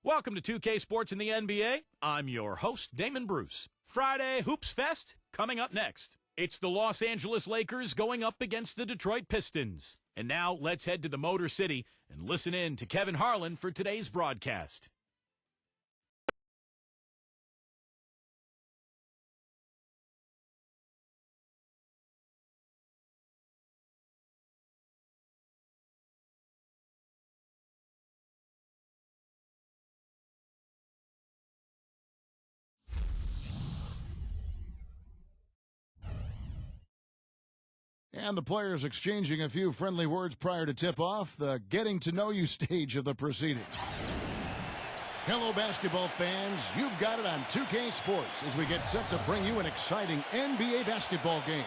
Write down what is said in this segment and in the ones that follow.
Welcome to 2K Sports in the NBA. I'm your host, Damon Bruce. Friday Hoops Fest coming up next. It's the Los Angeles Lakers going up against the Detroit Pistons. And now let's head to the Motor City and listen in to Kevin Harlan for today's broadcast. And the players exchanging a few friendly words prior to tip-off, the getting-to-know-you stage of the proceedings. Hello, basketball fans. You've got it on 2K Sports as we get set to bring you an exciting NBA basketball game.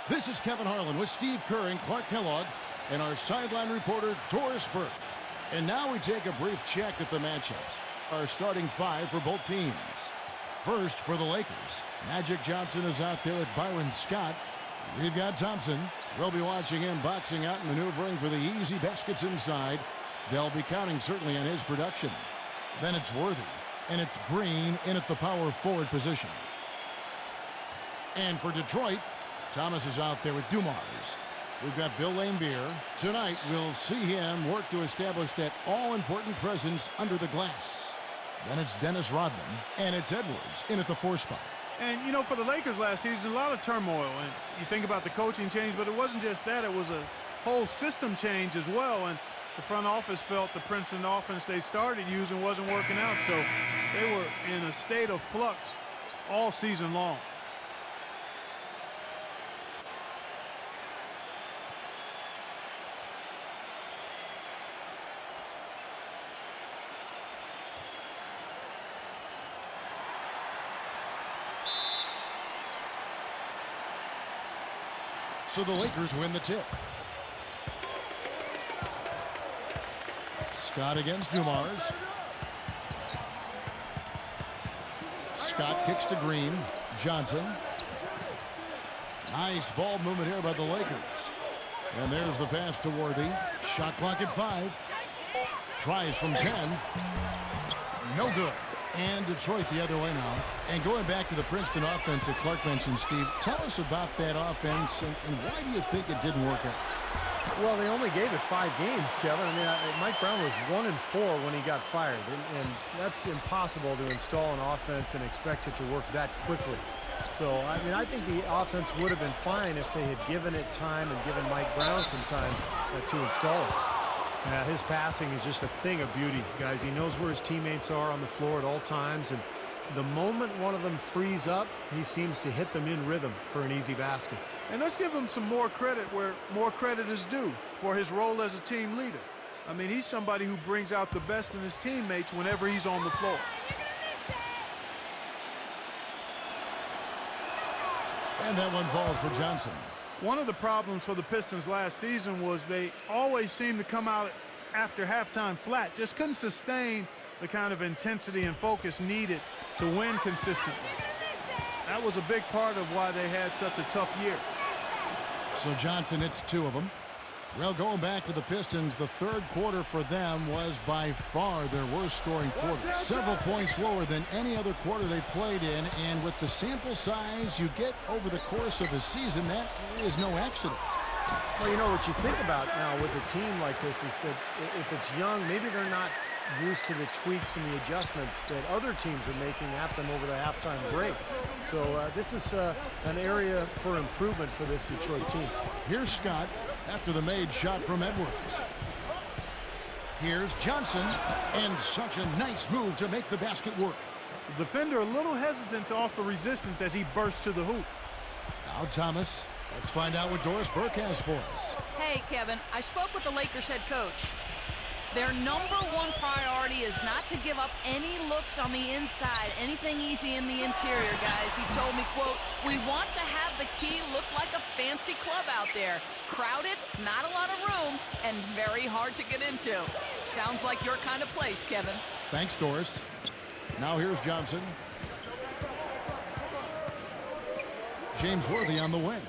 This is Kevin Harlan with Steve Kerr and Clark Kellogg and our sideline reporter, Doris Burke. And now we take a brief check at the matchups. Our starting five for both teams. First, for the Lakers, Magic Johnson is out there with Byron Scott. We've got Thompson. We'll be watching him boxing out and maneuvering for the easy baskets inside. They'll be counting certainly on his production. Then it's Worthy, and it's Green in at the power forward position. And for Detroit, Thomas is out there with Dumars. We've got Bill Laimbeer. Tonight, we'll see him work to establish that all-important presence under the glass. Then it's Dennis Rodman, and it's Edwards in at the 4 spot. And, you know, for the Lakers last season, a lot of turmoil. And you think about the coaching change, but it wasn't just that. It was a whole system change as well. And the front office felt the Princeton offense they started using wasn't working out. So they were in a state of flux all season long. So the Lakers win the tip. Scott against Dumars. Scott kicks to Green. Johnson. Nice ball movement here by the Lakers. And there's the pass to Worthy. Shot clock at 5. Tries from 10. No good. And Detroit the other way now. And going back to the Princeton offense that Clark mentioned, Steve, tell us about that offense and why do you think it didn't work out? Well, they only gave it 5 games, Kevin. I mean, Mike Brown was 1-4 when he got fired, and that's impossible to install an offense and expect it to work that quickly. So, I mean, I think the offense would have been fine if they had given it time and given Mike Brown some time to install it. His passing is just a thing of beauty, guys. He knows where his teammates are on the floor at all times, and the moment one of them frees up, he seems to hit them in rhythm for an easy basket. And let's give him some more credit where more credit is due for his role as a team leader. I mean, he's somebody who brings out the best in his teammates whenever he's on the floor. And that one falls for Johnson. One of the problems for the Pistons last season was they always seemed to come out after halftime flat. Just couldn't sustain the kind of intensity and focus needed to win consistently. That was a big part of why they had such a tough year. So Johnson hits 2 of them. Well, going back to the Pistons, the third quarter for them was by far their worst scoring quarter. Several points lower than any other quarter they played in, and with the sample size you get over the course of a season, that is no accident. Well, you know, what you think about now with a team like this is that if it's young, maybe they're not used to the tweaks and the adjustments that other teams are making at them over the halftime break. So this is an area for improvement for this Detroit team. Here's Scott after the made shot from Edwards. Here's Johnson, and such a nice move to make the basket work. The defender a little hesitant to offer resistance as he bursts to the hoop. Now Thomas. Let's find out what Doris Burke has for us. Hey, Kevin, I spoke with the Lakers head coach. Their #1 priority is not to give up any looks on the inside, anything easy in the interior, guys. He told me, quote, "We want to have the key look like a fancy club out there. Crowded, not a lot of room, and very hard to get into." Sounds like your kind of place, Kevin. Thanks, Doris. Now here's Johnson. James Worthy on the wing.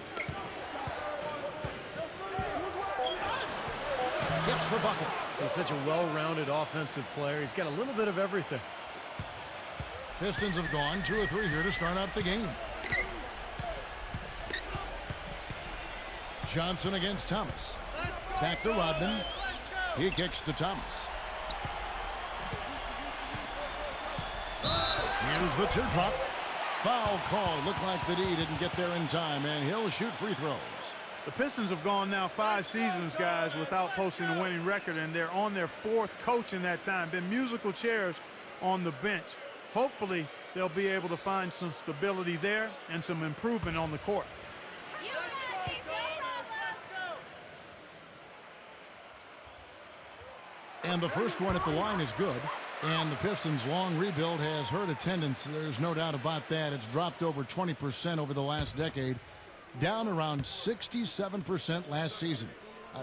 gets the bucket. He's such a well-rounded offensive player. He's got a little bit of everything. Pistons have gone 2 of 3 here to start out the game. Johnson against Thomas. Back to Rodman. He kicks to Thomas. Here's the teardrop. Foul call. Looked like the D didn't get there in time, and he'll shoot free throws. The Pistons have gone now 5 seasons, guys, without posting a winning record, and they're on their 4th coach in that time. Been musical chairs on the bench. Hopefully, they'll be able to find some stability there and some improvement on the court. And the first one at the line is good. And the Pistons' long rebuild has hurt attendance. There's no doubt about that. It's dropped over 20% over the last decade, down around 67% last season.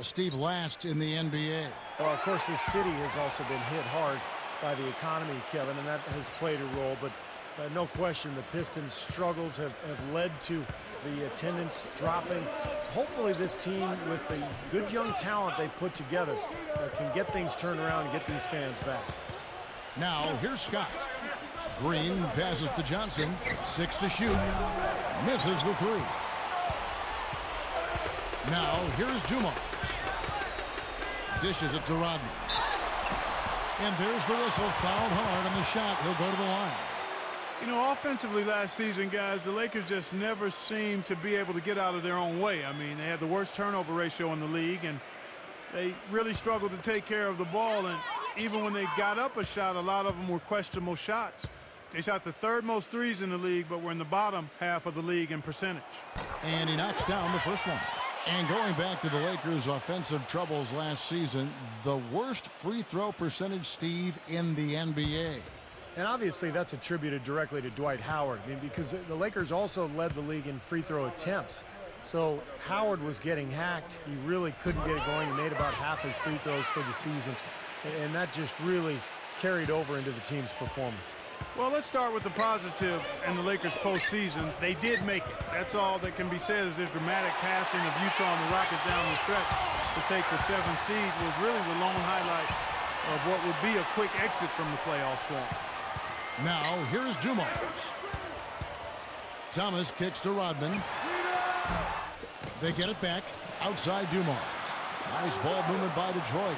Steve, last in the NBA. Well, of course, this city has also been hit hard by the economy, Kevin, and that has played a role. But no question, the Pistons' struggles have led to the attendance dropping. Hopefully this team, with the good young talent they've put together, can get things turned around and get these fans back. Now, here's Scott. Green passes to Johnson. 6 to shoot. Misses the 3. Now, here's Dumars. Dishes it to Rodman. And there's the whistle. Fouled hard on the shot. He'll go to the line. You know, offensively last season, guys, the Lakers just never seemed to be able to get out of their own way. I mean, they had the worst turnover ratio in the league, and they really struggled to take care of the ball. And even when they got up a shot, a lot of them were questionable shots. They shot the 3rd most threes in the league, but were in the bottom half of the league in percentage. And he knocks down the first one. And going back to the Lakers' offensive troubles last season, the worst free throw percentage, Steve, in the NBA. And obviously that's attributed directly to Dwight Howard, I mean, because the Lakers also led the league in free throw attempts. So Howard was getting hacked. He really couldn't get it going. He made about half his free throws for the season, and that just really carried over into the team's performance. Well, let's start with the positive in the Lakers postseason. They did make it. That's all that can be said. Is their dramatic passing of Utah and the Rockets down the stretch to take the 7th seed was really the lone highlight of what would be a quick exit from the playoffs for them. Now, here's Dumars. Thomas kicks to Rodman. They get it back outside Dumars. Nice ball movement by Detroit.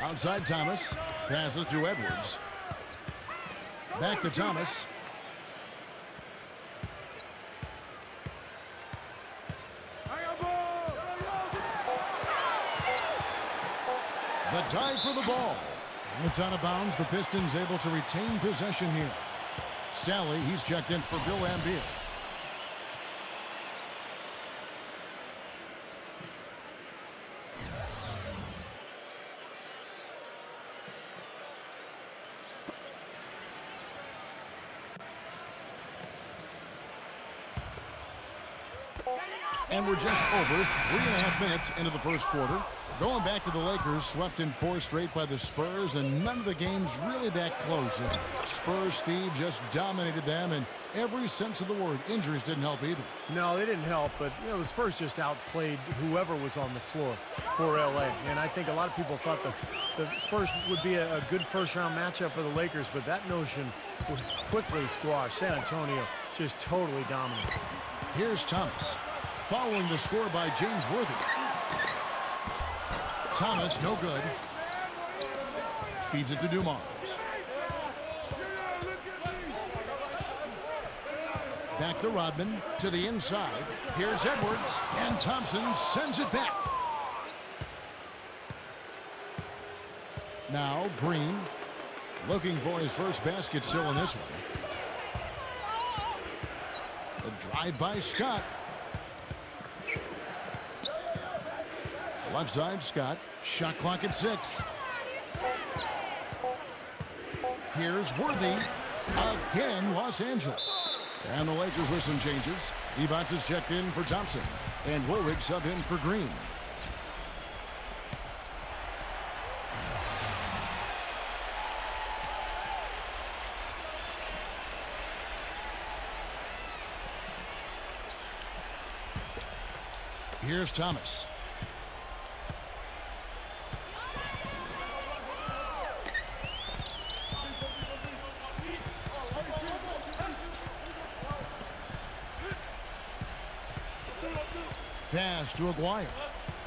Outside Thomas. Passes to Edwards. Back to Thomas. The dive for the ball. And it's out of bounds. The Pistons able to retain possession here. Sally, he's checked in for Bill Laimbeer. And we're just over 3.5 minutes into the first quarter. Going back to the Lakers, swept in 4 straight by the Spurs, and none of the games really that close. And Spurs, Steve, just dominated them in every sense of the word. Injuries didn't help either. No, they didn't help, but you know, the Spurs just outplayed whoever was on the floor for LA. And I think a lot of people thought the Spurs would be a good first-round matchup for the Lakers, but that notion was quickly squashed. San Antonio just totally dominant. Here's Thomas, following the score by James Worthy. Thomas, no good. Feeds it to Dumars. Back to Rodman, to the inside. Here's Edwards, and Thompson sends it back. Now Green, looking for his first basket still in this one. The drive by Scott. Left side, Scott. Shot clock at 6. Here's Worthy. Again, Los Angeles. And the Lakers with some changes. Evans is checked in for Thompson. And Woolridge sub in for Green. Here's Thomas. Pass to Aguirre.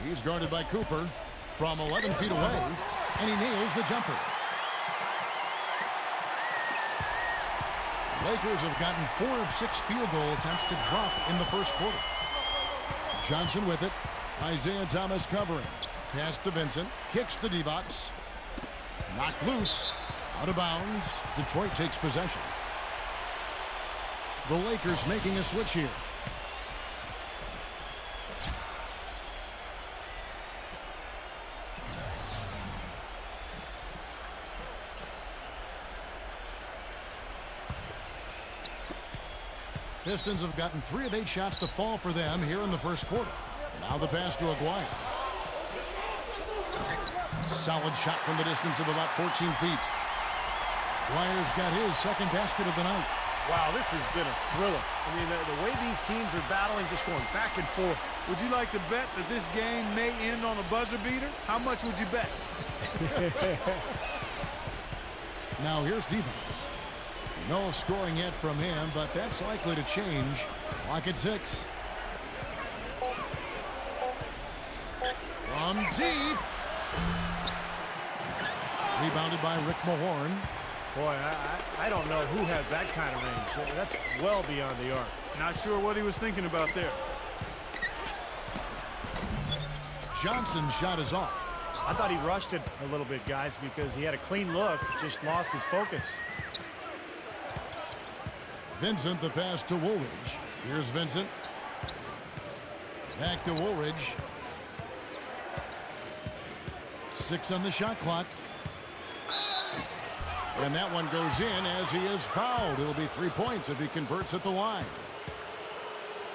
He's guarded by Cooper from 11 feet away, and he nails the jumper. Lakers have gotten 4 of 6 field goal attempts to drop in the first quarter. Johnson with it. Isaiah Thomas covering. Pass to Vincent. Kicks to D-box. Knocked loose. Out of bounds. Detroit takes possession. The Lakers making a switch here. Pistons have gotten 3 of 8 shots to fall for them here in the first quarter. Now the pass to Aguirre. Solid shot from the distance of about 14 feet. Aguirre's got his second basket of the night. Wow, this has been a thriller. I mean, the way these teams are battling, just going back and forth. Would you like to bet that this game may end on a buzzer beater? How much would you bet? Now here's defense. No scoring yet from him, but that's likely to change. Clock at 6. From deep. Rebounded by Rick Mahorn. Boy, I don't know who has that kind of range. That's well beyond the arc. Not sure what he was thinking about there. Johnson's shot is off. I thought he rushed it a little bit, guys, because he had a clean look, just lost his focus. Vincent, the pass to Woolridge. Here's Vincent. Back to Woolridge. 6 on the shot clock. And that one goes in as he is fouled. It'll be 3 points if he converts at the line.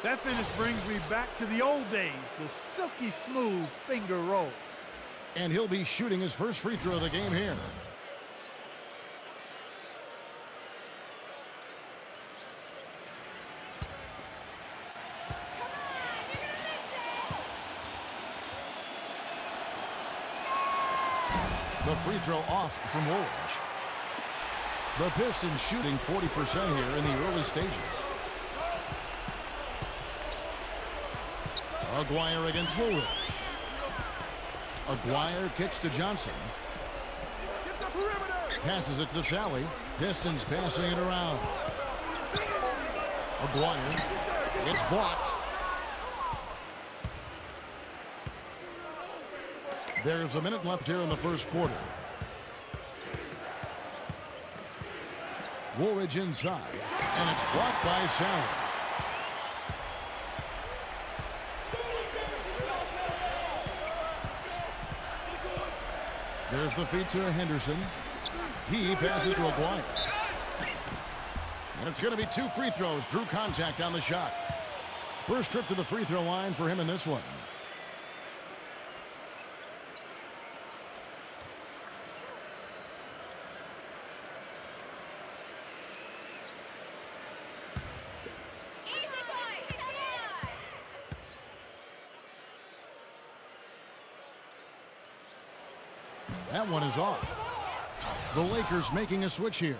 That finish brings me back to the old days, the silky smooth finger roll. And he'll be shooting his first free throw of the game here. The free throw off from Woolridge. The Pistons shooting 40% here in the early stages. Aguirre against Woolridge. Aguirre kicks to Johnson. Passes it to Sally. Pistons passing it around. Aguirre. It's blocked. There's a minute left here in the first quarter. Woolridge inside, and it's blocked by Sally. There's the feed to Henderson. He passes to Aguirre. And it's going to be 2 free throws. Drew contact on the shot. First trip to the free throw line for him in this one. That one is off. The Lakers making a switch here.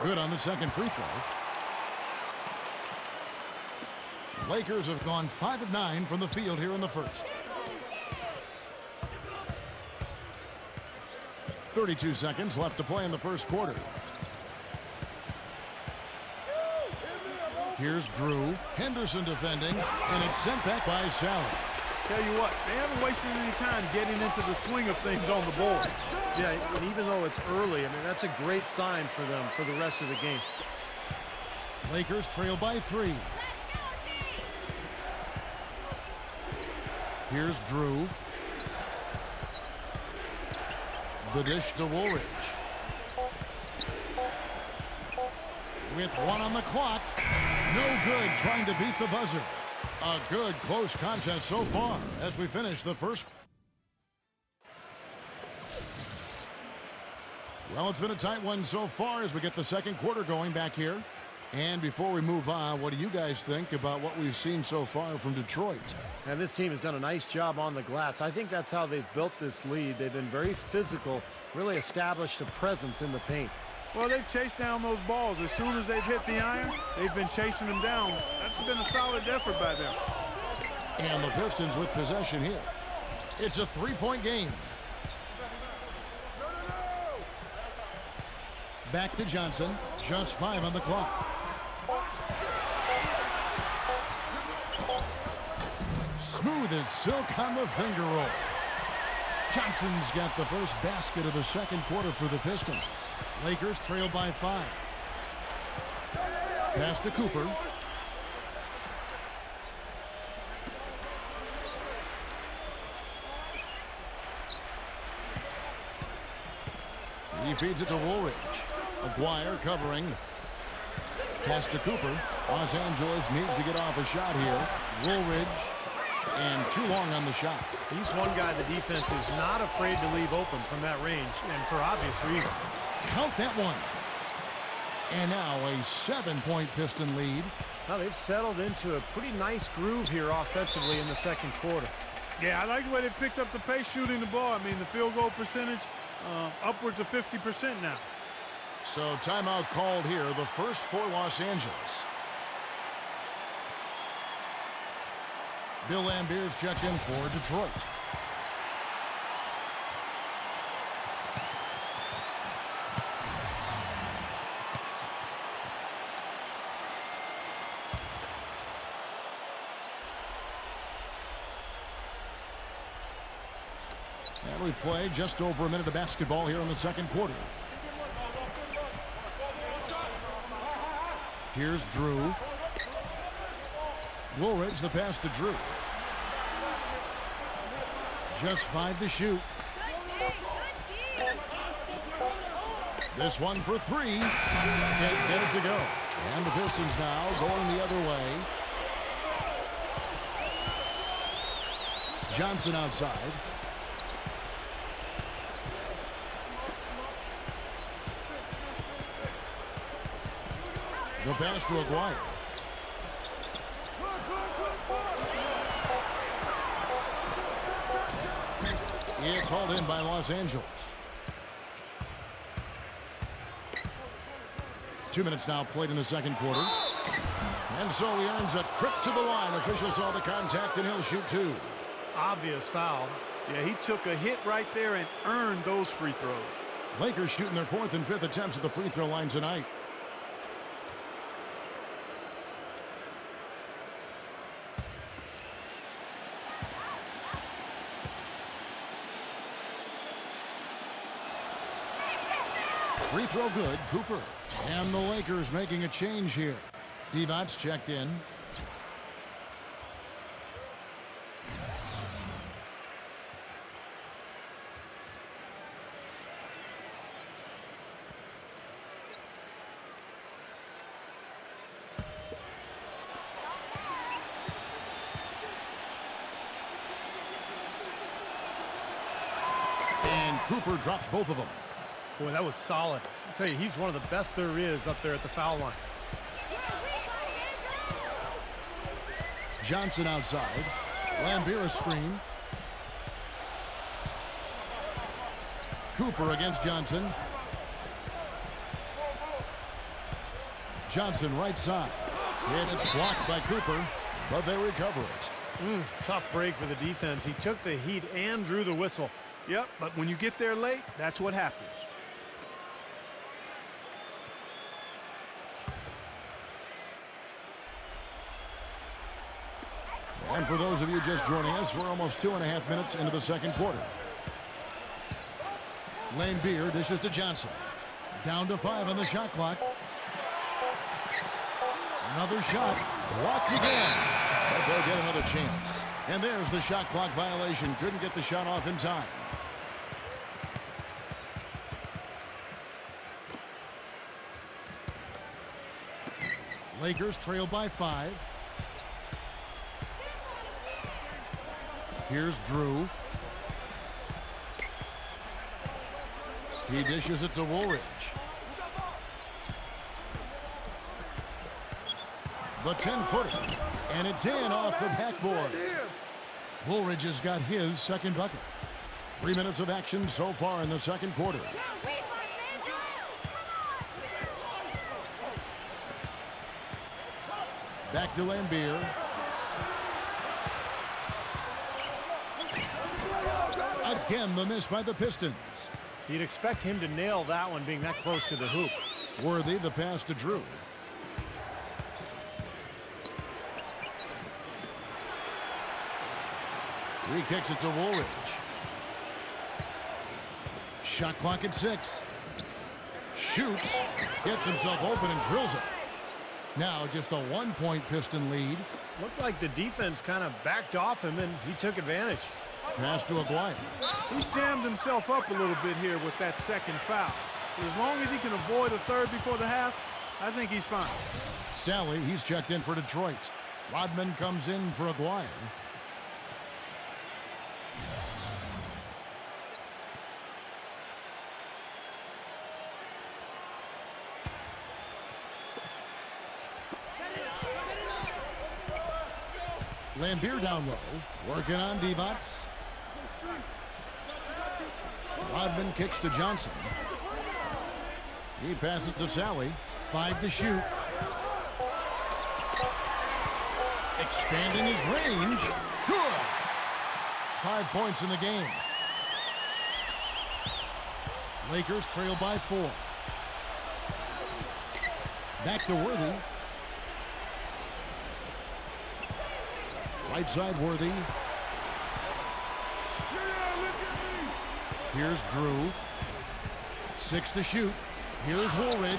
Good on the second free throw. Lakers have gone 5 of 9 from the field here in the first. 32 seconds left to play in the first quarter. Here's Drew. Henderson defending, and it's sent back by Sally. Tell you what, they haven't wasted any time getting into the swing of things on the board. Yeah, and even though it's early, I mean, that's a great sign for them for the rest of the game. Lakers trail by 3. Here's Drew. The dish to Woolridge. With 1 on the clock. No good, trying to beat the buzzer. A good close contest so far as we finish the first. Well, it's been a tight one so far as we get the second quarter going back here. And before we move on, what do you guys think about what we've seen so far from Detroit? And this team has done a nice job on the glass. I think that's how they've built this lead. They've been very physical, really established a presence in the paint. Well, they've chased down those balls. As soon as they've hit the iron, they've been chasing them down. That's been a solid effort by them. And the Pistons with possession here. It's a three-point game. Back to Johnson. Just 5 on the clock. Smooth as silk on the finger roll. Johnson's got the first basket of the second quarter for the Pistons. Lakers trail by 5. Pass to Cooper. He feeds it to Woolridge. Aguirre covering. Pass to Cooper. Los Angeles needs to get off a shot here. Woolridge. And too long on the shot. He's one guy the defense is not afraid to leave open from that range, and for obvious reasons. Count that one. And now a 7-point Piston lead. Now they've settled into a pretty nice groove here offensively in the second quarter. Yeah, I like the way they picked up the pace shooting the ball. I mean, the field goal percentage upwards of 50% now. So timeout called here, the first for Los Angeles. Bill Lambert's checked in for Detroit. And we play just over a minute of basketball here in the second quarter. Here's Drew. Woolridge, the pass to Drew. Just 5 to shoot. This one for 3. Can't get it to go. And the Pistons now going the other way. Johnson outside. The pass to Aguirre. It's hauled in by Los Angeles. 2 minutes now played in the second quarter. And so he earns a trip to the line. Officials saw the contact and he'll shoot 2. Obvious foul. Yeah, he took a hit right there and earned those free throws. Lakers shooting their 4th and 5th attempts at the free throw line tonight. Free throw good, Cooper. And the Lakers making a change here. Devon's checked in. And Cooper drops both of them. Boy, that was solid. I'll tell you, he's one of the best there is up there at the foul line. Johnson outside. Lambert screen. Cooper against Johnson. Johnson right side. And it's blocked by Cooper, but they recover it. Tough break for the defense. He took the heat and drew the whistle. Yep, but when you get there late, that's what happens. And for those of you just joining us, we're almost 2.5 minutes into the second quarter. Lane Beer dishes to Johnson. Down to 5 on the shot clock. Another shot. Blocked again. But they'll get another chance. And there's the shot clock violation. Couldn't get the shot off in time. Lakers trail by 5. Here's Drew. He dishes it to Woolridge. The 10-footer. And it's in off the backboard. Woolridge has got his second bucket. 3 minutes of action so far in the second quarter. Back to Lambeer. Again, the miss by the Pistons. You'd expect him to nail that one being that close to the hoop. Worthy, the pass to Drew. He kicks it to Woolridge. Shot clock at 6. Shoots. Gets himself open and drills it. Now just a 1-point Piston lead. Looked like the defense kind of backed off him, and he took advantage. Pass to Aguayo. He's jammed himself up a little bit here with that second foul. But as long as he can avoid a third before the half, I think he's fine. Sally, he's checked in for Detroit. Rodman comes in for Aguayo. Lambeer down low, working on Divac. Rodman kicks to Johnson. He passes to Sally. 5 to shoot. Expanding his range. Good. 5 points in the game. Lakers trail by 4. Back to Worthy. Right side Worthy. Here's Drew. 6 to shoot. Here's Woolridge.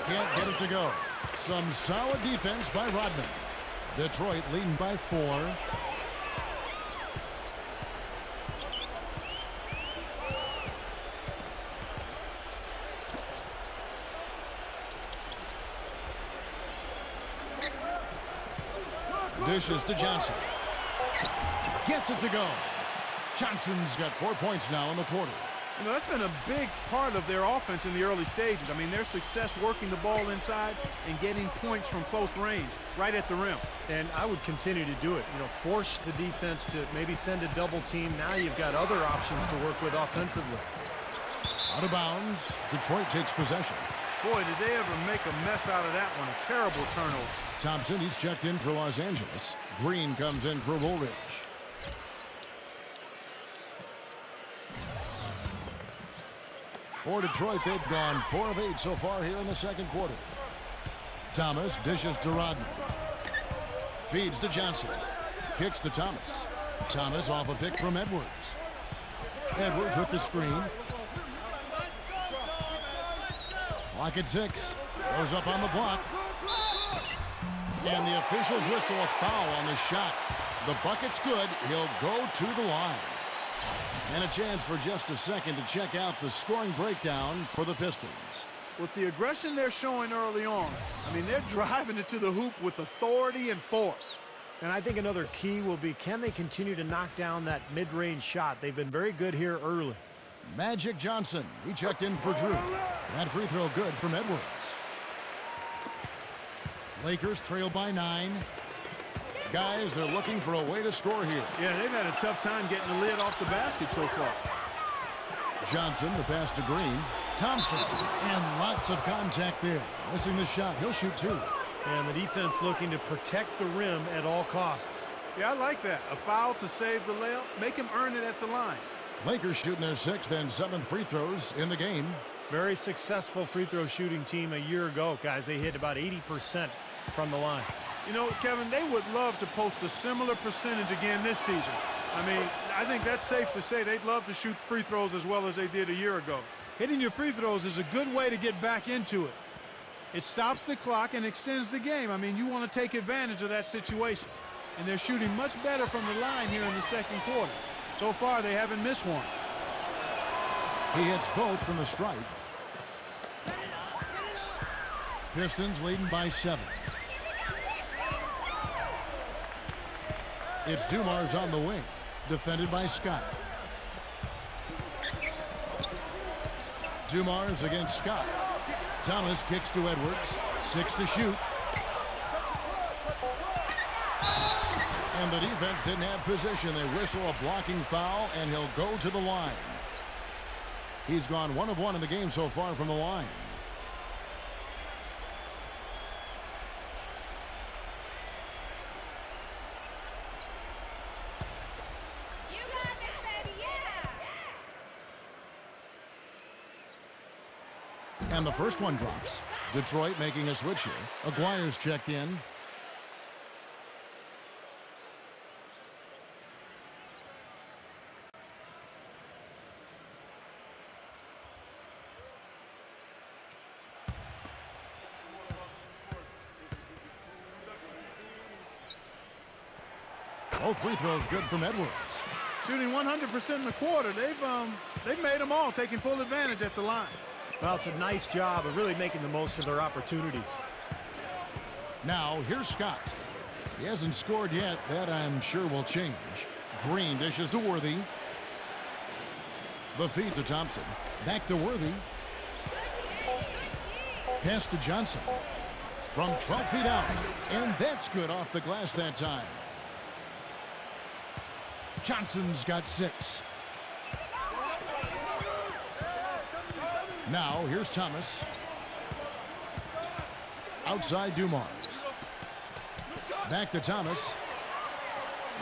Can't get it to go. Some solid defense by Rodman. Detroit leading by 4. Dishes to Johnson. Gets it to go. Johnson's got 4 points now in the quarter. You know, that's been a big part of their offense in the early stages. I mean, their success working the ball inside and getting points from close range, right at the rim. And I would continue to do it. You know, force the defense to maybe send a double team. Now you've got other options to work with offensively. Out of bounds. Detroit takes possession. Boy, did they ever make a mess out of that one. A terrible turnover. Thompson, he's checked in for Los Angeles. Green comes in for Woolridge. For Detroit, they've gone 4 of 8 so far here in the second quarter. Thomas dishes to Rodman. Feeds to Johnson. Kicks to Thomas. Thomas off a pick from Edwards. Edwards with the screen. Clock at 6. Goes up on the block. And the officials whistle a foul on the shot. The bucket's good. He'll go to the line. And a chance for just a second to check out the scoring breakdown for the Pistons. With the aggression they're showing early on, I mean, they're driving it to the hoop with authority and force. And I think another key will be, can they continue to knock down that mid-range shot? They've been very good here early. Magic Johnson, he checked in for Drew. That free throw good from Edwards. Lakers trail by 9. Guys, they're looking for a way to score here. Yeah, they've had a tough time getting the lid off the basket so far. Johnson, the pass to Green. Thompson, and lots of contact there. Missing the shot. He'll shoot 2. And the defense looking to protect the rim at all costs. Yeah, I like that. A foul to save the layup. Make him earn it at the line. Lakers shooting their 6th and 7th free throws in the game. Very successful free throw shooting team a year ago, guys. They hit about 80% from the line. You know, Kevin, they would love to post a similar percentage again this season. I mean, I think that's safe to say they'd love to shoot free throws as well as they did a year ago. Hitting your free throws is a good way to get back into it. It stops the clock and extends the game. I mean, you want to take advantage of that situation. And they're shooting much better from the line here in the second quarter. So far, they haven't missed one. He hits both from the stripe. Pistons leading by 7. It's Dumars on the wing, defended by Scott. Dumars against Scott. Thomas kicks to Edwards. 6 to shoot. And the defense didn't have position. They whistle a blocking foul, and he'll go to the line. He's gone 1 of 1 in the game so far from the line. And the first one drops. Detroit making a switch here. Aguirre's checked in. Both free throws good from Edwards. Shooting 100% in the quarter. They've made them all, taking full advantage at the line. Well, it's a nice job of really making the most of their opportunities. Now, here's Scott. He hasn't scored yet. That, I'm sure, will change. Green dishes to Worthy. The feed to Thompson. Back to Worthy. Pass to Johnson. From 12 feet out. And that's good off the glass that time. Johnson's got 6. Now, here's Thomas. Outside Dumars. Back to Thomas.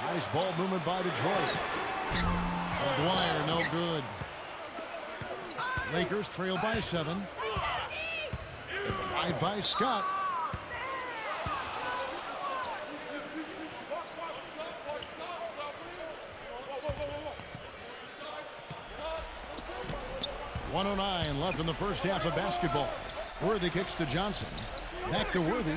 Nice ball movement by Detroit. Aguirre, no good. Lakers trail by 7. The drive by Scott. .109 left in the first half of basketball. Worthy kicks to Johnson. Back to Worthy.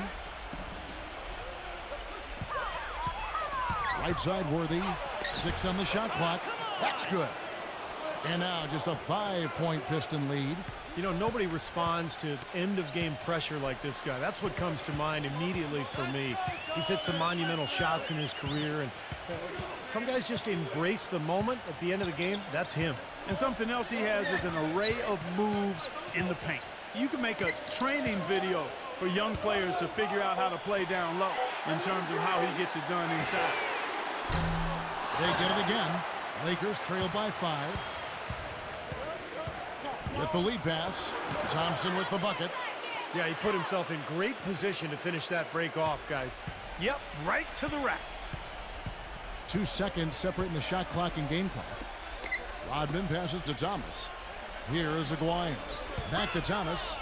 Right side Worthy. 6 on the shot clock. That's good. And now just a 5-point Piston lead. You know, nobody responds to end-of-game pressure like this guy. That's what comes to mind immediately for me. He's hit some monumental shots in his career, and some guys just embrace the moment at the end of the game. That's him. And something else he has is an array of moves in the paint. You can make a training video for young players to figure out how to play down low in terms of how he gets it done inside. They get it again. Lakers trail by 5. With the lead pass, Thompson with the bucket. Yeah, he put himself in great position to finish that break off, guys. Yep, right to the rack. 2 seconds separating the shot clock and game clock. Rodman passes to Thomas. Here is Aguirre. Back to Thomas.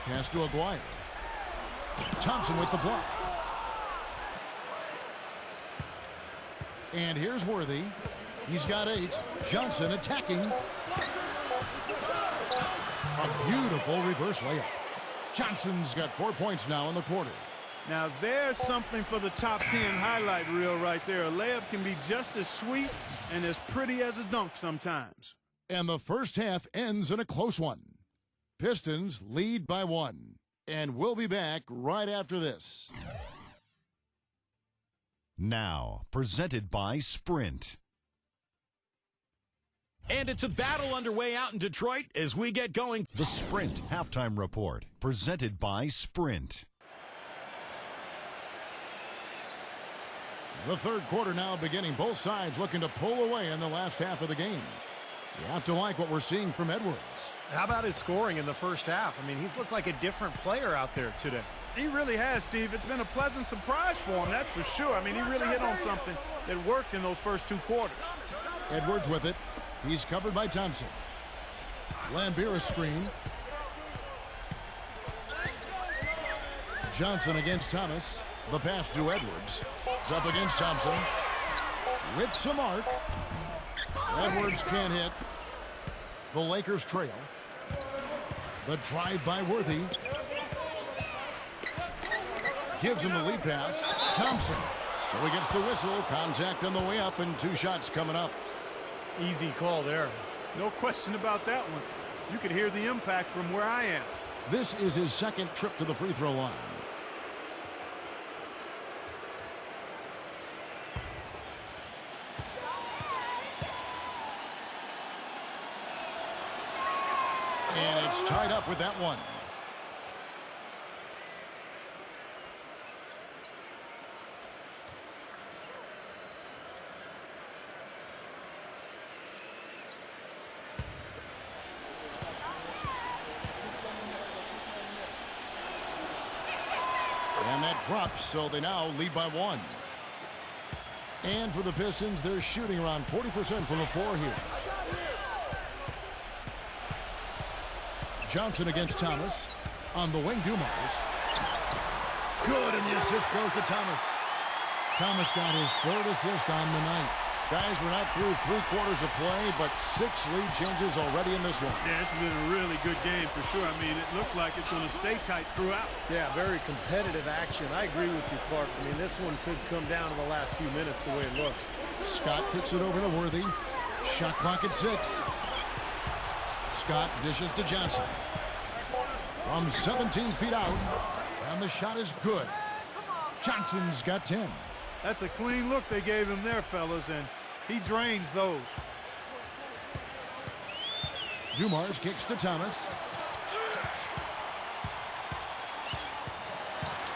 Pass to Aguirre. Thompson with the block. And here's Worthy. He's got 8. Johnson attacking. A beautiful reverse layup. Johnson's got 4 points now in the quarter. Now there's something for the top 10 highlight reel right there. A layup can be just as sweet and as pretty as a dunk sometimes. And the first half ends in a close one. Pistons lead by 1. And we'll be back right after this. Now, presented by Sprint. And it's a battle underway out in Detroit as we get going. The Sprint Halftime Report, presented by Sprint. The third quarter now beginning. Both sides looking to pull away in the last half of the game. You have to like what we're seeing from Edwards. How about his scoring in the first half? I mean, he's looked like a different player out there today. He really has, Steve. It's been a pleasant surprise for him, that's for sure. I mean, he really hit on something that worked in those first 2 quarters. Edwards with it. He's covered by Thompson. Lambier screen. Johnson against Thomas. The pass to Edwards. It's up against Thompson. With some arc. Edwards can't hit. The Lakers trail. The drive by Worthy. Gives him the lead pass. Thompson. So he gets the whistle. Contact on the way up and 2 shots coming up. Easy call there. No question about that one. You could hear the impact from where I am. This is his second trip to the free throw line. And it's tied up with that one. And that drops, so they now lead by one. And for the Pistons, they're shooting around 40% from the floor here. Johnson against Thomas. On the wing, Dumars. Good, and the assist goes to Thomas. Thomas got his third assist on the night. Guys, we're not through 3/4 of play, but 6 lead changes already in this one. Yeah, it's been a really good game for sure. I mean, it looks like it's going to stay tight throughout. Yeah, very competitive action. I agree with you, Clark. I mean, this one could come down to the last few minutes the way it looks. Scott kicks it over to Worthy. Shot clock at 6. Scott dishes to Johnson. From 17 feet out, and the shot is good. Johnson's got 10. That's a clean look they gave him there, fellas, and he drains those. Dumars kicks to Thomas.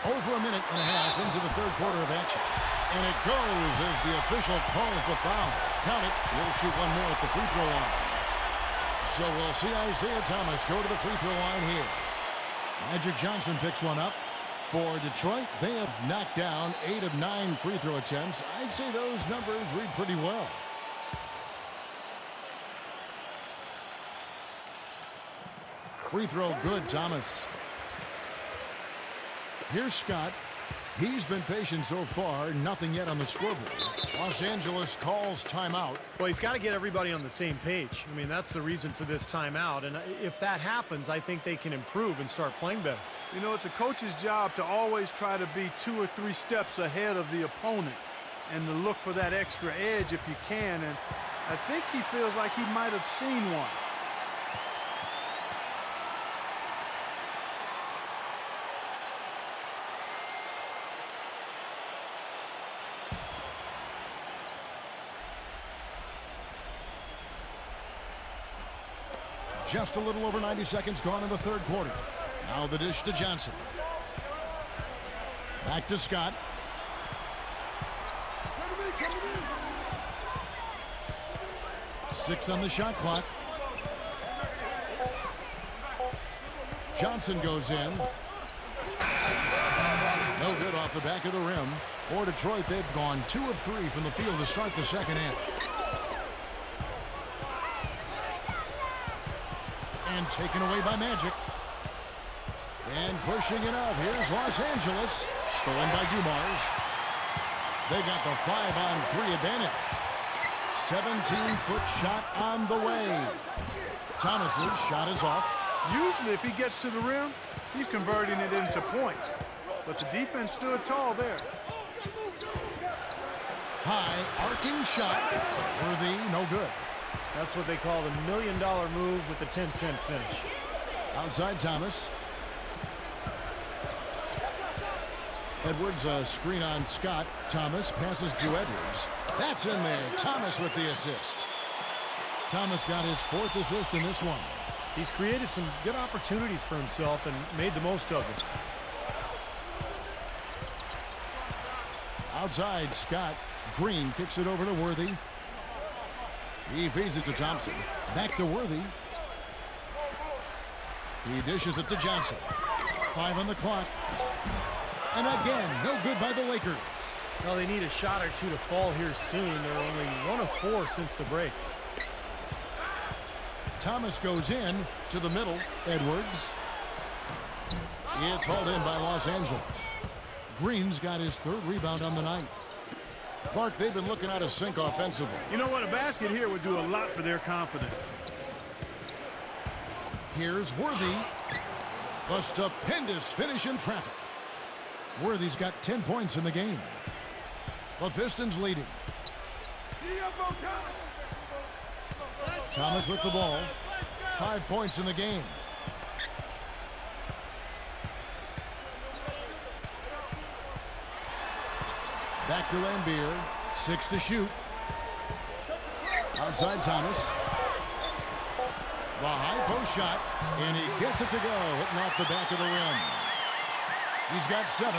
Over a minute and a half into the third quarter of action. And it goes as the official calls the foul. Count it. He'll shoot one more at the free throw line. So we'll see Isaiah Thomas go to the free throw line here. Magic Johnson picks one up. For Detroit, they have knocked down 8 of 9 free throw attempts. I'd say those numbers read pretty well. Free throw good, Thomas. Here's Scott. He's been patient so far. Nothing yet on the scoreboard. Los Angeles calls timeout. Well, he's got to get everybody on the same page. I mean, that's the reason for this timeout. And if that happens, I think they can improve and start playing better. You know, it's a coach's job to always try to be 2 or 3 steps ahead of the opponent and to look for that extra edge if you can. And I think he feels like he might have seen one. Just a little over 90 seconds gone in the third quarter. Now the dish to Johnson. Back to Scott. Six on the shot clock. Johnson goes in. No good off the back of the rim. For Detroit, they've gone 2 of 3 from the field to start the second half. And taken away by Magic. And pushing it up. Here's Los Angeles. Stolen by Dumars. They got the 5-on-3 advantage. 17-foot shot on the way. Thomas's shot is off. Usually if he gets to the rim, he's converting it into points. But the defense stood tall there. High arcing shot. Worthy, no good. That's what they call the $1 million move with the 10-cent finish. Outside Thomas. Edwards, a screen on Scott. Thomas passes to Edwards. That's in there. Thomas with the assist. Thomas got his 4th assist in this one. He's created some good opportunities for himself and made the most of them. Outside, Scott. Green kicks it over to Worthy. He feeds it to Thompson. Back to Worthy. He dishes it to Johnson. 5 on the clock. And again, no good by the Lakers. Well, they need a shot or 2 to fall here soon. They're only 1 of 4 since the break. Thomas goes in to the middle. Edwards. It's hauled in by Los Angeles. Green's got his 3rd rebound on the night. Clark, they've been looking out of sync offensively. You know what? A basket here would do a lot for their confidence. Here's Worthy. A stupendous finish in traffic. Worthy's got 10 points in the game. The Pistons leading. Thomas with the ball. 5 points in the game. Back to Lambeer. 6 to shoot. Outside Thomas. The high post shot, and he gets it to go, hitting off the back of the rim. He's got 7.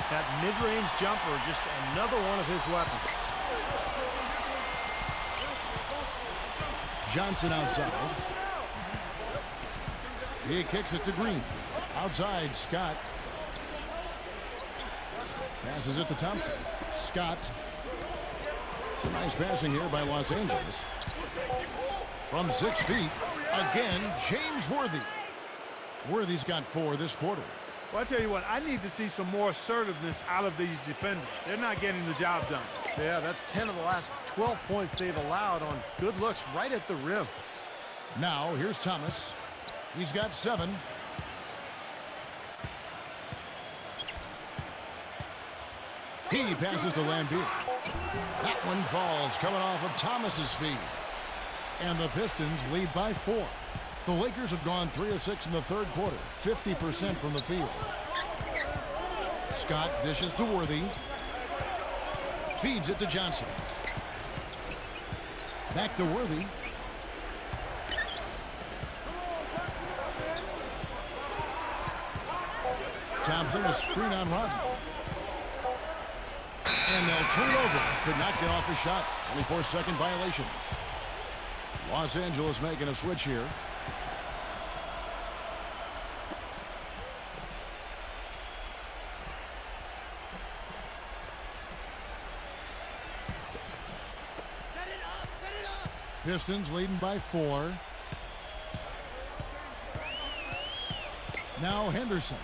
That mid-range jumper, just another one of his weapons. Johnson outside. He kicks it to Green. Outside, Scott. Passes it to Thompson. Scott. Some nice passing here by Los Angeles. From 6 feet, again, James Worthy. Worthy's got 4 this quarter. Well, I tell you what, I need to see some more assertiveness out of these defenders. They're not getting the job done. Yeah, that's 10 of the last 12 points they've allowed on good looks right at the rim. Now, here's Thomas. He's got 7. He passes to Lambier. That one falls, coming off of Thomas's feet. And the Pistons lead by 4. The Lakers have gone 3 of 6 in the third quarter, 50% from the field. Scott dishes to Worthy. Feeds it to Johnson. Back to Worthy. Thompson, a screen on Rodman. And they'll turn over. Could not get off a shot. 24-second violation. Los Angeles making a switch here. Pistons leading by 4. Now Henderson.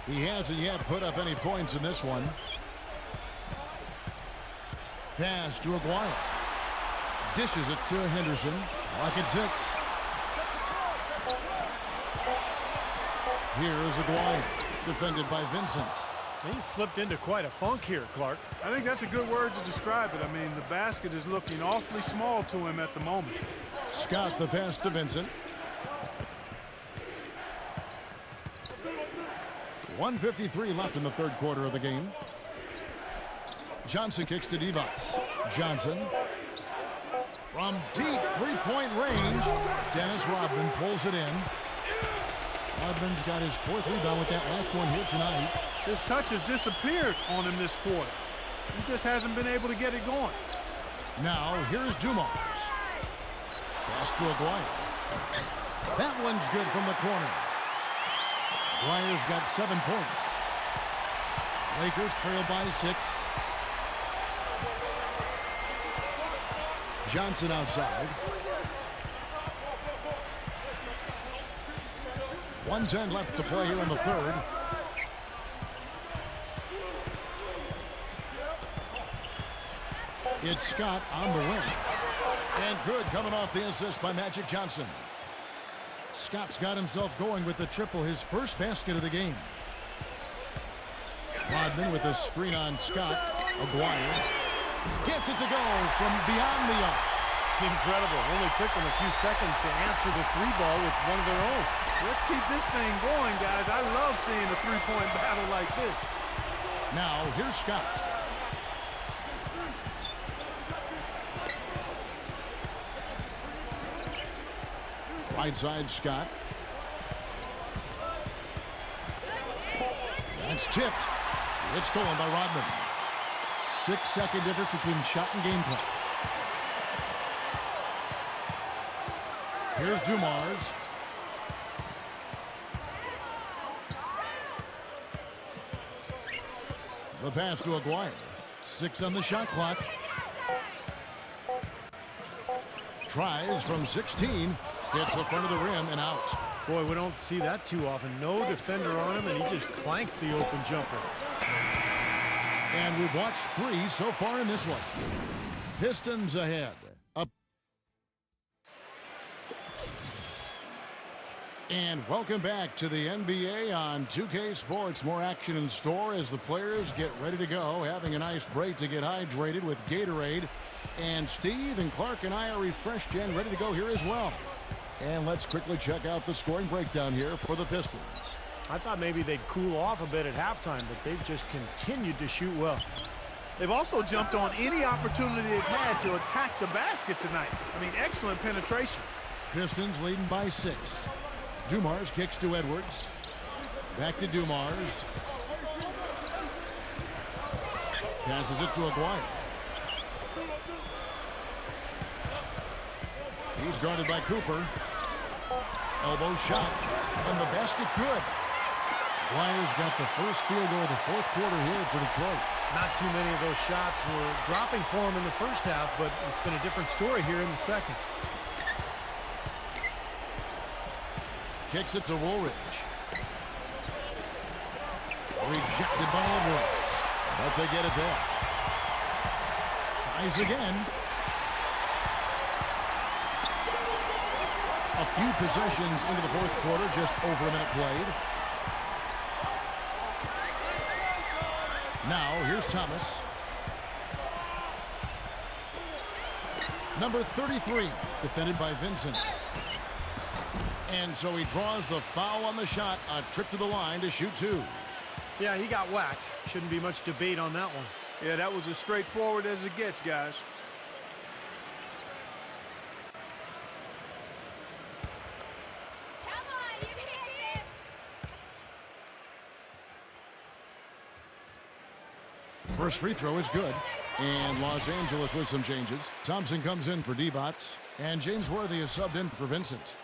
He hasn't yet put up any points in this one. Pass to Aguirre. Dishes it to Henderson. Lock at 6. Here is Aguirre. Defended by Vincent. He slipped into quite a funk here, Clark. I think that's a good word to describe it. I mean, the basket is looking awfully small to him at the moment. Scott the pass to Vincent. 1:53 left in the third quarter of the game. Johnson kicks to Divac. Johnson. From deep three-point range, Dennis Rodman pulls it in. Rodman's got his 4th rebound with that last one here tonight. His touch has disappeared on him this quarter. He just hasn't been able to get it going. Now, here's Dumars. Pass to Aguirre. That one's good from the corner. Aguirre's got 7 points. Lakers trail by 6. Johnson outside. 1:10 left to play here in the third. It's Scott on the wing. And good coming off the assist by Magic Johnson. Scott's got himself going with the triple, his first basket of the game. Rodman with a screen on Scott. Aguirre gets it to go from beyond the arc. Incredible. Only took them a few seconds to answer the 3-ball with one of their own. Let's keep this thing going, guys. I love seeing a three-point battle like this. Now, here's Scott. Right side, Scott. That's tipped. It's stolen by Rodman. 6-second difference between shot and gameplay. Here's Dumars. The pass to Aguirre. 6 on the shot clock. Tries from 16. Hits the front of the rim and out. Boy, we don't see that too often. No defender on him, and he just clanks the open jumper. And we've watched 3 so far in this one. Pistons ahead. Up. And welcome back to the NBA on 2K Sports. More action in store as the players get ready to go. Having a nice break to get hydrated with Gatorade. And Steve and Clark and I are refreshed and ready to go here as well. And let's quickly check out the scoring breakdown here for the Pistons. I thought maybe they'd cool off a bit at halftime, but they've just continued to shoot well. They've also jumped on any opportunity they've had to attack the basket tonight. I mean, excellent penetration. Pistons leading by 6. Dumars kicks to Edwards. Back to Dumars. Passes it to Aguirre. He's guarded by Cooper. Elbow shot. And the basket good. Aguirre's got the first field goal of the fourth quarter here for Detroit. Not too many of those shots were dropping for him in the first half, but it's been a different story here in the second. Kicks it to Woolridge. Rejected by Edwards. But they get it back. Tries again. A few possessions into the fourth quarter, just over a minute played. Now, here's Thomas. Number 33, defended by Vincent. And so he draws the foul on the shot, a trip to the line to shoot 2. Yeah, he got whacked. Shouldn't be much debate on that one. Yeah, that was as straightforward as it gets, guys. First free throw is good. And Los Angeles with some changes. Thompson comes in for D-Bots. And James Worthy is subbed in for Vincent.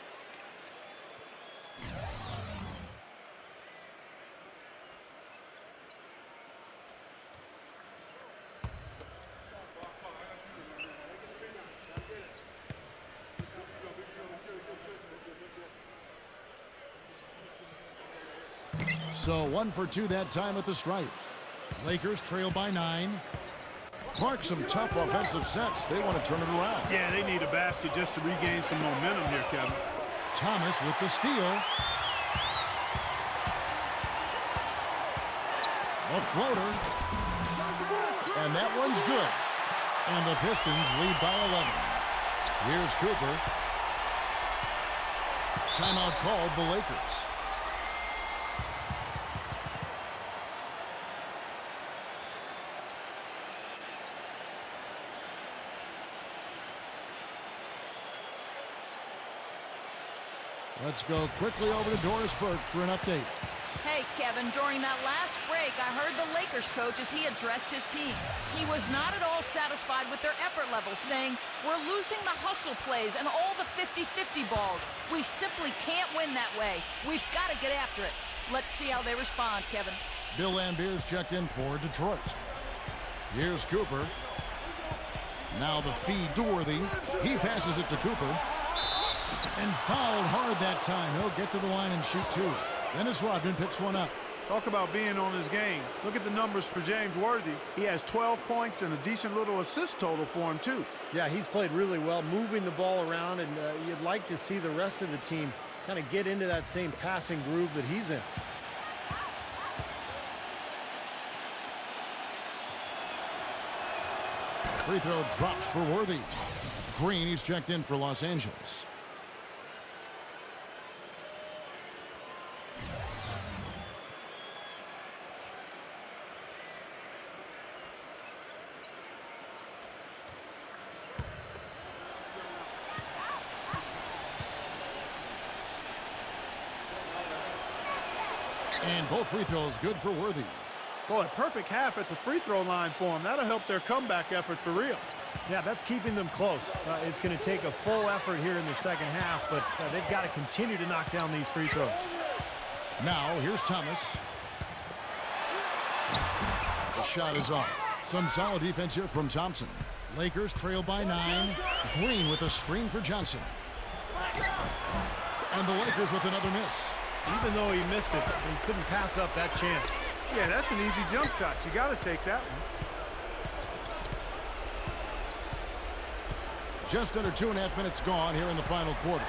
So 1 for 2 that time at the stripe. Lakers trail by 9. Clark, some tough offensive sets. They want to turn it around. Yeah, they need a basket just to regain some momentum here, Kevin. Thomas with the steal. A floater. And that one's good. And the Pistons lead by 11. Here's Cooper. Timeout called the Lakers. Let's go quickly over to Doris Burke for an update. Hey, Kevin, during that last break, I heard the Lakers coach as he addressed his team. He was not at all satisfied with their effort levels, saying, "We're losing the hustle plays and all the 50-50 balls. We simply can't win that way. We've got to get after it." Let's see how they respond, Kevin. Bill Lambert's checked in for Detroit. Here's Cooper. Now the feed to Worthy. He passes it to Cooper. And fouled hard that time. He'll get to the line and shoot 2. Dennis Rodman picks one up. Talk about being on his game. Look at the numbers for James Worthy. He has 12 points and a decent little assist total for him, too. Yeah, he's played really well, moving the ball around, and you'd like to see the rest of the team kind of get into that same passing groove that he's in. Free throw drops for Worthy. Green, he's checked in for Los Angeles. And both free throws good for Worthy. Boy, a perfect half at the free throw line for him. That'll help their comeback effort for real. Yeah, that's keeping them close. It's going to take a full effort here in the second half, but they've got to continue to knock down these free throws. Now, here's Thomas. The shot is off. Some solid defense here from Thompson. Lakers trail by 9. Green with a screen for Johnson. And the Lakers with another miss. Even though he missed it, he couldn't pass up that chance. Yeah, that's an easy jump shot. You got to take that one. Just under 2.5 minutes gone here in the final quarter.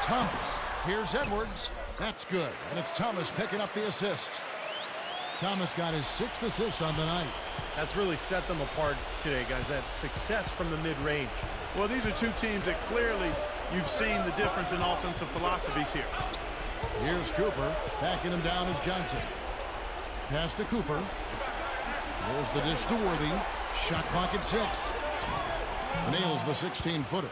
Thomas. Here's Edwards. That's good. And it's Thomas picking up the assist. Thomas got his 6th assist on the night. That's really set them apart today, guys. That success from the mid-range. Well, these are two teams that clearly you've seen the difference in offensive philosophies here. Here's Cooper. Backing him down is Johnson. Pass to Cooper. There's the dish to Worthy. Shot clock at 6. Nails the 16-footer.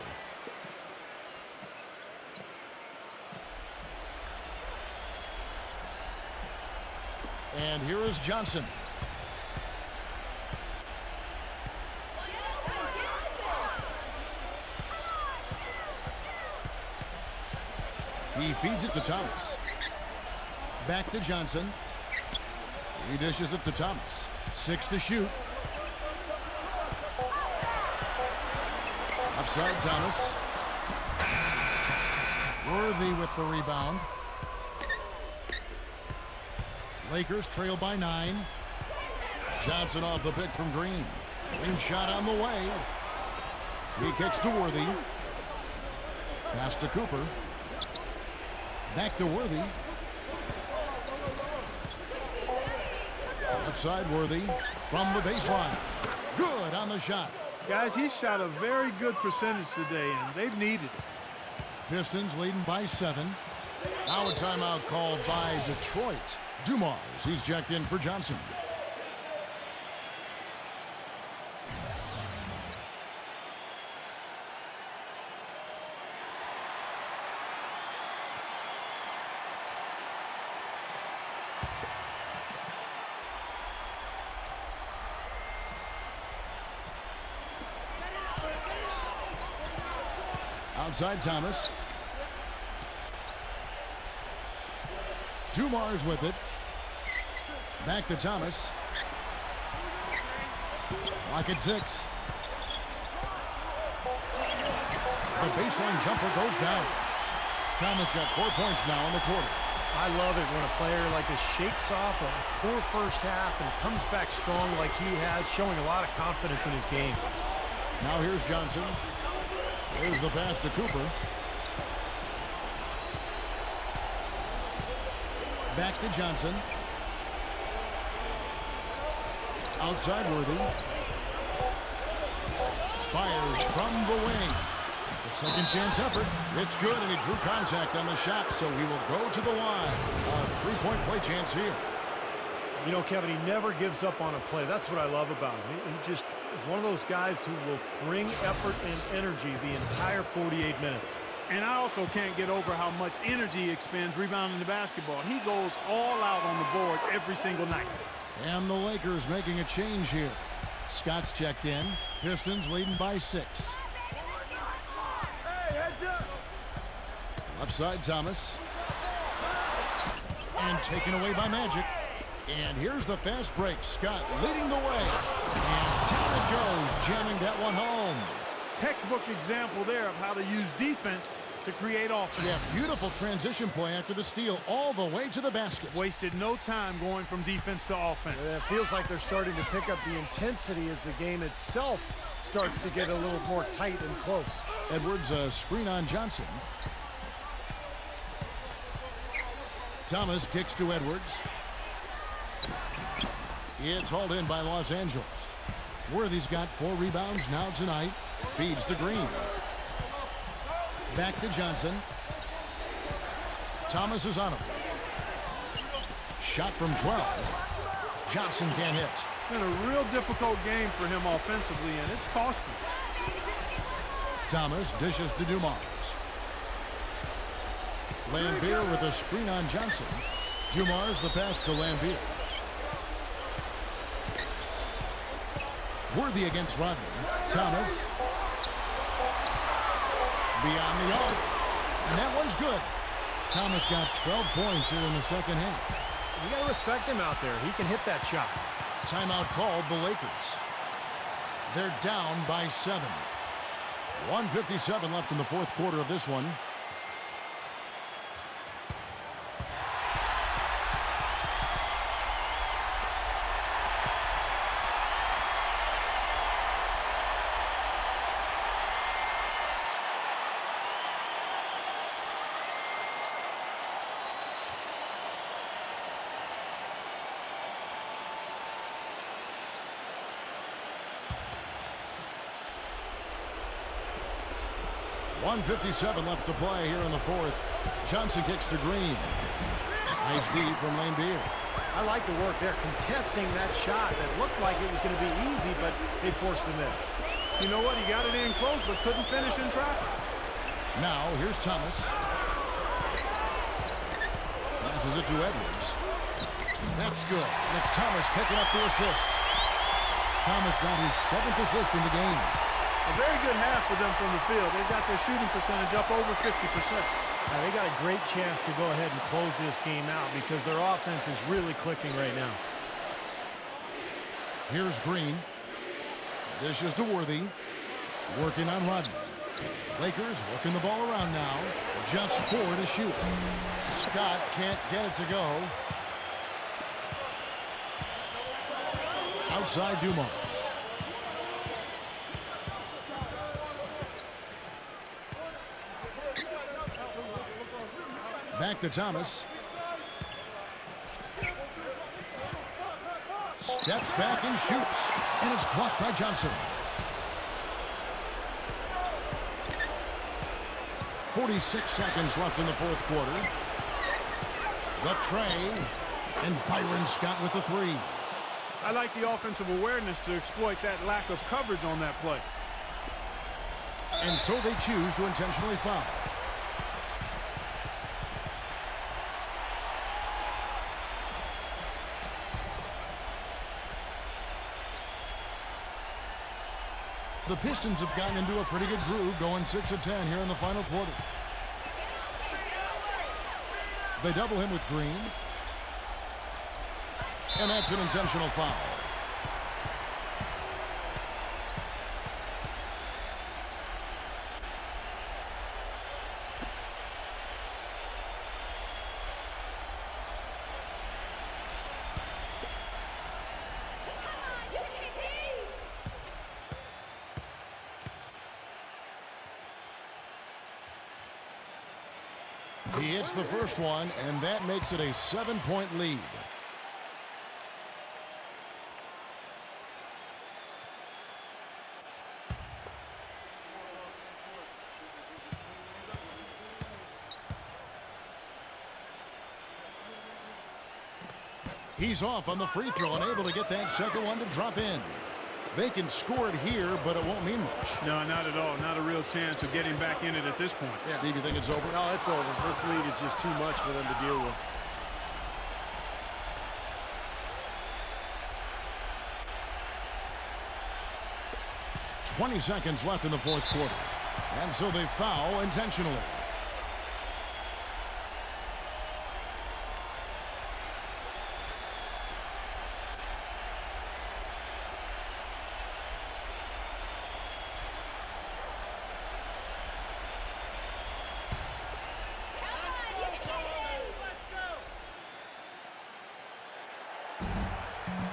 And here is Johnson. He feeds it to Thomas. Back to Johnson. He dishes it to Thomas. 6 to shoot. Upside Thomas. Worthy with the rebound. Lakers trail by 9. Johnson off the pick from Green. Green shot on the way. He kicks to Worthy. Pass to Cooper. Back to Worthy. Left side Worthy from the baseline. Good on the shot. Guys, he shot a very good percentage today, and they've needed it. Pistons leading by 7. Now a timeout called by Detroit. Dumars, he's checked in for Johnson. Outside Thomas. Dumars with it. Back to Thomas. Lock at 6. The baseline jumper goes down. Thomas got 4 points now in the quarter. I love it when a player like this shakes off a poor first half and comes back strong like he has, showing a lot of confidence in his game. Now here's Johnson. Here's the pass to Cooper. Back to Johnson. Outside Worthy. Fires from the wing. The second chance effort. It's good, and he drew contact on the shot, so he will go to the line. A three-point play chance here. You know, Kevin, he never gives up on a play. That's what I love about him. He just is one of those guys who will bring effort and energy the entire 48 minutes. And I also can't get over how much energy he expends rebounding the basketball. He goes all out on the boards every single night. And the Lakers making a change here. Scott's checked in. Pistons leading by 6. Left side Thomas. And taken away by Magic. And here's the fast break. Scott leading the way. And down it goes, jamming that one home. Textbook example there of how to use defense to create offense. Yeah, beautiful transition play after the steal all the way to the basket. Wasted no time going from defense to offense. It feels like they're starting to pick up the intensity as the game itself starts to get a little more tight and close. Edwards, a screen on Johnson. Thomas kicks to Edwards. It's hauled in by Los Angeles. Worthy's got 4 rebounds now tonight. Feeds to Green. Back to Johnson. Thomas is on him. Shot from 12. Johnson can't hit. Been a real difficult game for him offensively, and it's costly. Thomas dishes to Dumars. Lambeer with a screen on Johnson. Dumars the pass to Lambeer. Worthy against Rodman. Thomas. Beyond the arc. And that one's good. Thomas got 12 points here in the second half. You got to respect him out there. He can hit that shot. Timeout called the Lakers. They're down by 7. 1:57 left in the fourth quarter of this one. .157 left to play here in the fourth. Johnson kicks to Green. Nice D from Lambeer. I like the work there, contesting that shot that looked like it was going to be easy, but they forced the miss. You know what? He got it in close, but couldn't finish in traffic. Now, here's Thomas. Passes it to Edwards. That's good. And it's Thomas picking up the assist. Thomas got his 7th assist in the game. A very good half for them from the field. They've got their shooting percentage up over 50%. They got a great chance to go ahead and close this game out because their offense is really clicking right now. Here's Green. Dishes to Worthy. Working on Rodney. Lakers working the ball around now. Just 4 to shoot. Scott can't get it to go. Outside Dumars. Back to Thomas. Steps back and shoots. And it's blocked by Johnson. 46 seconds left in the fourth quarter. The tray. And Byron Scott with the 3. I like the offensive awareness to exploit that lack of coverage on that play. And so they choose to intentionally foul. The Pistons have gotten into a pretty good groove, going 6 of 10 here in the final quarter. They double him with Green. And that's an intentional foul. He hits the first one, and that makes it a 7-point lead. He's off on the free throw and able to get that second one to drop in. They can score it here, but it won't mean much. No, not at all. Not a real chance of getting back in it at this point. Yeah. Steve, you think it's over? No, it's over. This lead is just too much for them to deal with. "20 seconds left in the fourth quarter. And so they foul intentionally.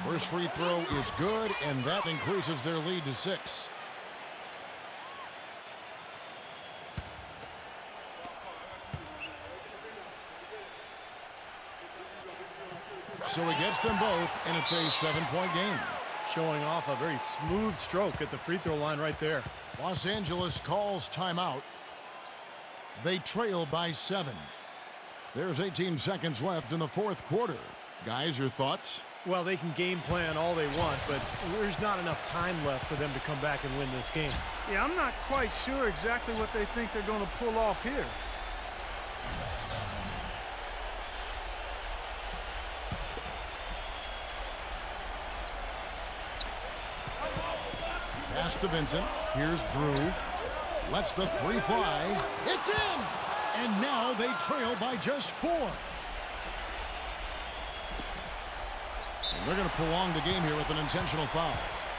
First free throw is good, and that increases their lead to 6. So he gets them both, and it's a 7-point game. Showing off a very smooth stroke at the free throw line right there. Los Angeles calls timeout. They trail by 7. There's 18 seconds left in the fourth quarter. Guys, your thoughts? Well, they can game plan all they want, but there's not enough time left for them to come back and win this game. Yeah, I'm not quite sure exactly what they think they're going to pull off here. Pass to Vincent. Here's Drew. Lets the 3 fly. It's in! And now they trail by just 4. And they're going to prolong the game here with an intentional foul.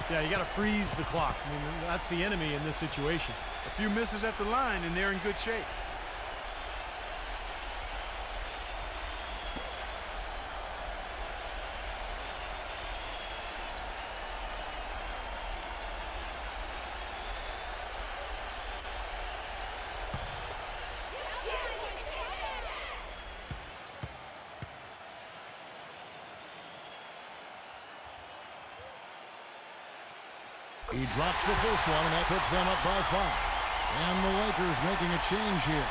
Yeah, you got to freeze the clock. I mean, that's the enemy in this situation. A few misses at the line, and they're in good shape. He drops the first one, and that puts them up by 5. And the Lakers making a change here.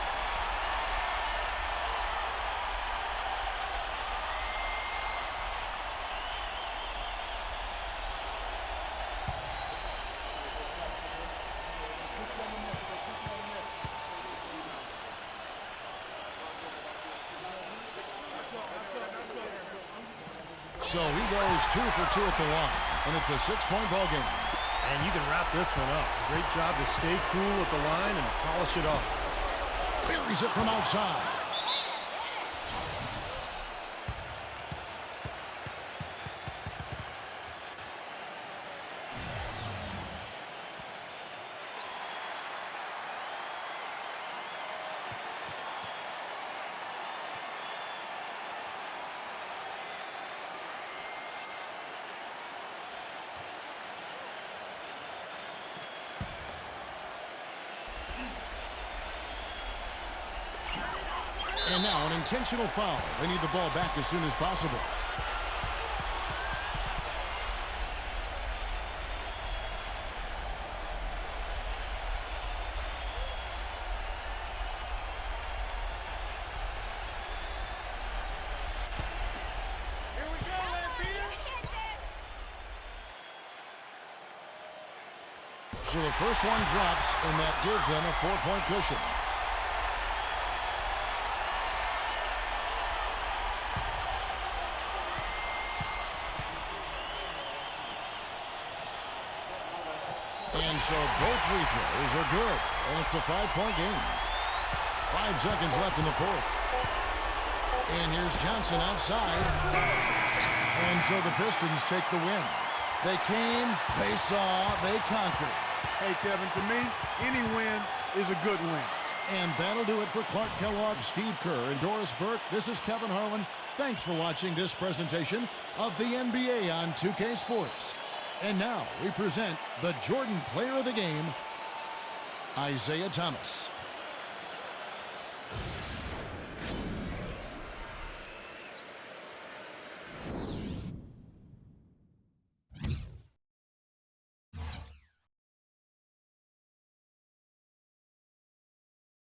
So he goes 2 for 2 at the line, and it's a 6-point ball game. And you can wrap this one up. Great job to stay cool at the line and polish it off. Buries it from outside. And now an intentional foul. They need the ball back as soon as possible. Here we go, Lampier. So the first one drops, and that gives them a 4-point cushion. And so both free throws are good. And it's a 5-point game. 5 seconds left in the fourth. And here's Johnson outside. And so the Pistons take the win. They came, they saw, they conquered. Hey, Kevin, to me, any win is a good win. And that'll do it for Clark Kellogg, Steve Kerr, and Doris Burke. This is Kevin Harlan. Thanks for watching this presentation of the NBA on 2K Sports. And now we present the Jordan Player of the Game, Isaiah Thomas.